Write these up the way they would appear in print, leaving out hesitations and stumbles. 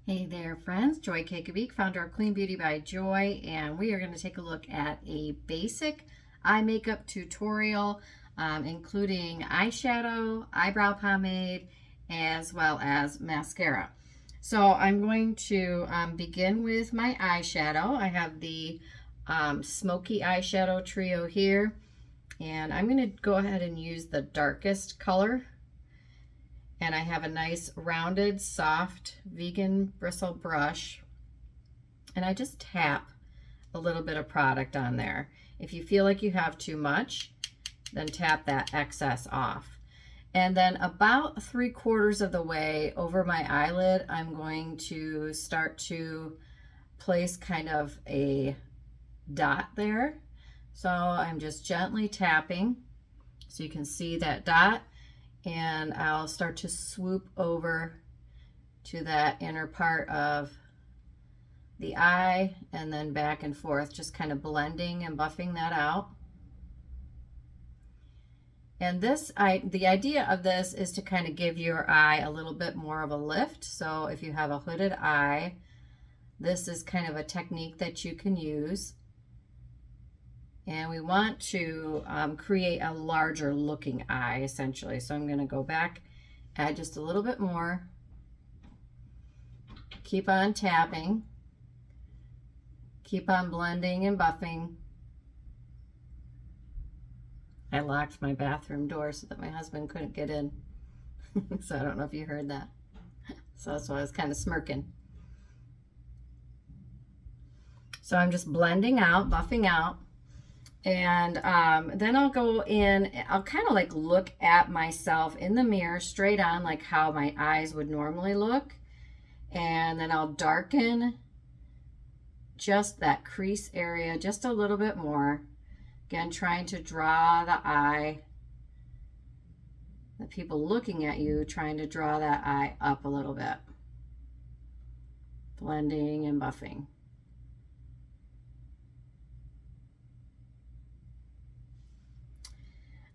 Hey there, friends. Joy Cakeabeek, founder of Clean Beauty by Joy, and we are going to take a look at a basic eye makeup tutorial, including eyeshadow, eyebrow pomade, as well as mascara. So I'm going to begin with my eyeshadow. I have the Smokey eyeshadow trio here, and I'm going to go ahead and use the darkest color. And I have a nice rounded, soft, vegan bristle brush. And I just tap a little bit of product on there. If you feel like you have too much, then tap that excess off. And then about 3/4 of the way over my eyelid, I'm going to start to place kind of a dot there. So I'm just gently tapping so you can see that dot. And I'll start to swoop over to that inner part of the eye and then back and forth, just kind of blending and buffing that out. And the idea of this is to kind of give your eye a little bit more of a lift. So if you have a hooded eye, this is kind of a technique that you can use. And we want to create a larger looking eye, essentially. So I'm going to go back, add just a little bit more, keep on tapping, keep on blending and buffing. I locked my bathroom door so that my husband couldn't get in. So I don't know if you heard that. So that's why I was kind of smirking. So I'm just blending out, buffing out. And then I'll go in, I'll kind of like look at myself in the mirror straight on, like how my eyes would normally look. And then I'll darken just that crease area just a little bit more. Again, trying to draw the eye, the people looking at you, trying to draw that eye up a little bit. Blending and buffing.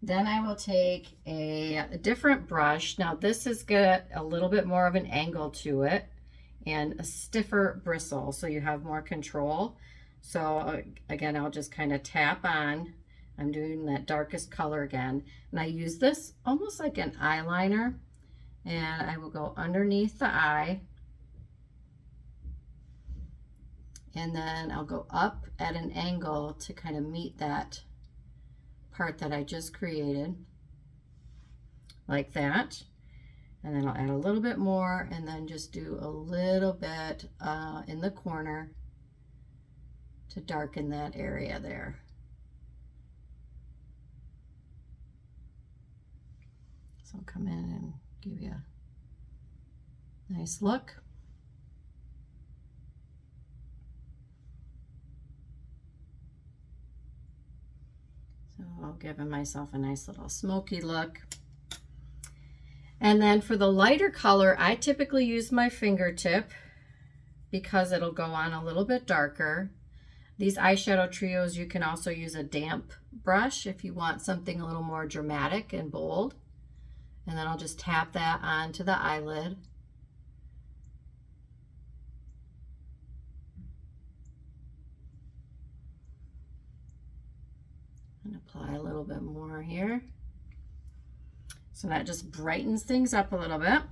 Then I will take a different brush. Now this has got a little bit more of an angle to it and a stiffer bristle, so you have more control. So again, I'll just kind of tap on. I'm doing that darkest color again. And I use this almost like an eyeliner. And I will go underneath the eye. And then I'll go up at an angle to kind of meet that part that I just created, like that. And then I'll add a little bit more and then just do a little bit in the corner to darken that area there. So I'll come in and give you a nice look. So I'll give myself a nice little smoky look. And then for the lighter color, I typically use my fingertip because it'll go on a little bit darker. These eyeshadow trios, you can also use a damp brush if you want something a little more dramatic and bold. And then I'll just tap that onto the eyelid. And apply a little bit more here. So that just brightens things up a little bit.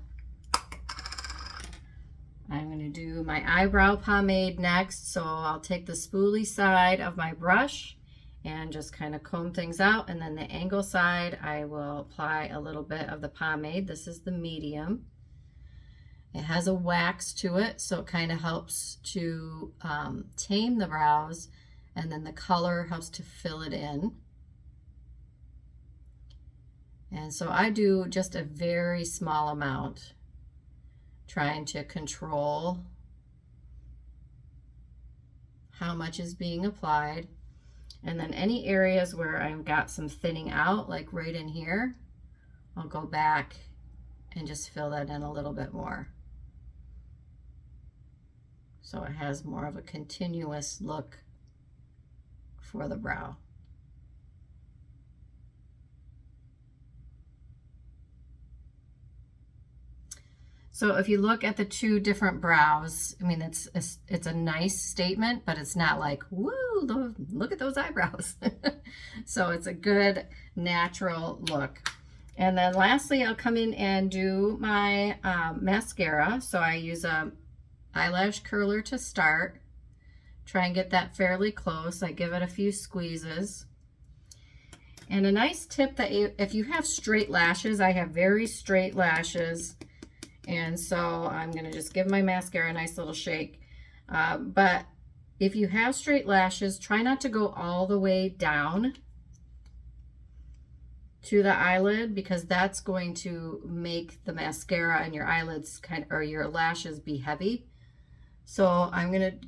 I'm going to do my eyebrow pomade next. So I'll take the spoolie side of my brush and just kind of comb things out. And then the angle side, I will apply a little bit of the pomade. This is the medium. It has a wax to it, so it kind of helps to tame the brows. And then the color helps to fill it in. And so I do just a very small amount, trying to control how much is being applied. And then any areas where I've got some thinning out, like right in here, I'll go back and just fill that in a little bit more. So it has more of a continuous look for the brow. So if you look at the two different brows, I mean, it's a nice statement, but it's not like, woo, look at those eyebrows. So it's a good natural look. And then lastly, I'll come in and do my mascara. So I use a eyelash curler to start. Try and get that fairly close. I give it a few squeezes. And a nice tip that if you have straight lashes, I have very straight lashes. And so I'm going to just give my mascara a nice little shake. But if you have straight lashes, try not to go all the way down to the eyelid, because that's going to make the mascara and your eyelids or your lashes be heavy. So I'm going to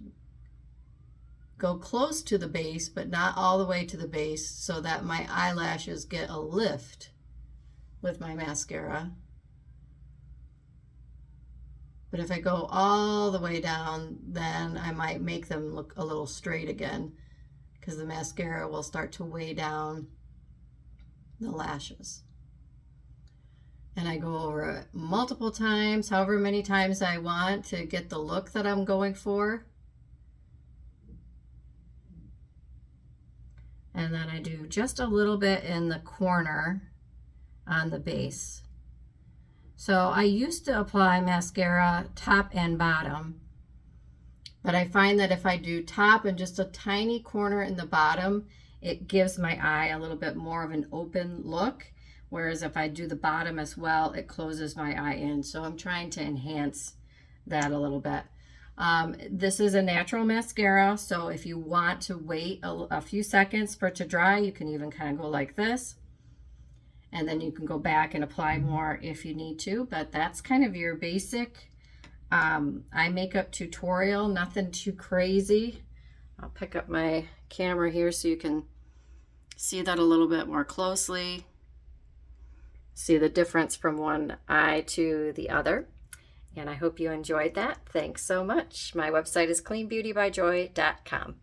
go close to the base, but not all the way to the base, so that my eyelashes get a lift with my mascara. But if I go all the way down, then I might make them look a little straight again, because the mascara will start to weigh down the lashes. And I go over it multiple times, however many times I want, to get the look that I'm going for. And then I do just a little bit in the corner on the base. So I used to apply mascara top and bottom, but I find that if I do top and just a tiny corner in the bottom, it gives my eye a little bit more of an open look. Whereas if I do the bottom as well, it closes my eye in. So I'm trying to enhance that a little bit. This is a natural mascara, so if you want to wait a few seconds for it to dry, you can even kind of go like this. And then you can go back and apply more if you need to. But that's kind of your basic eye makeup tutorial, nothing too crazy. I'll pick up my camera here so you can see that a little bit more closely. See the difference from one eye to the other. And I hope you enjoyed that. Thanks so much. My website is cleanbeautybyjoy.com.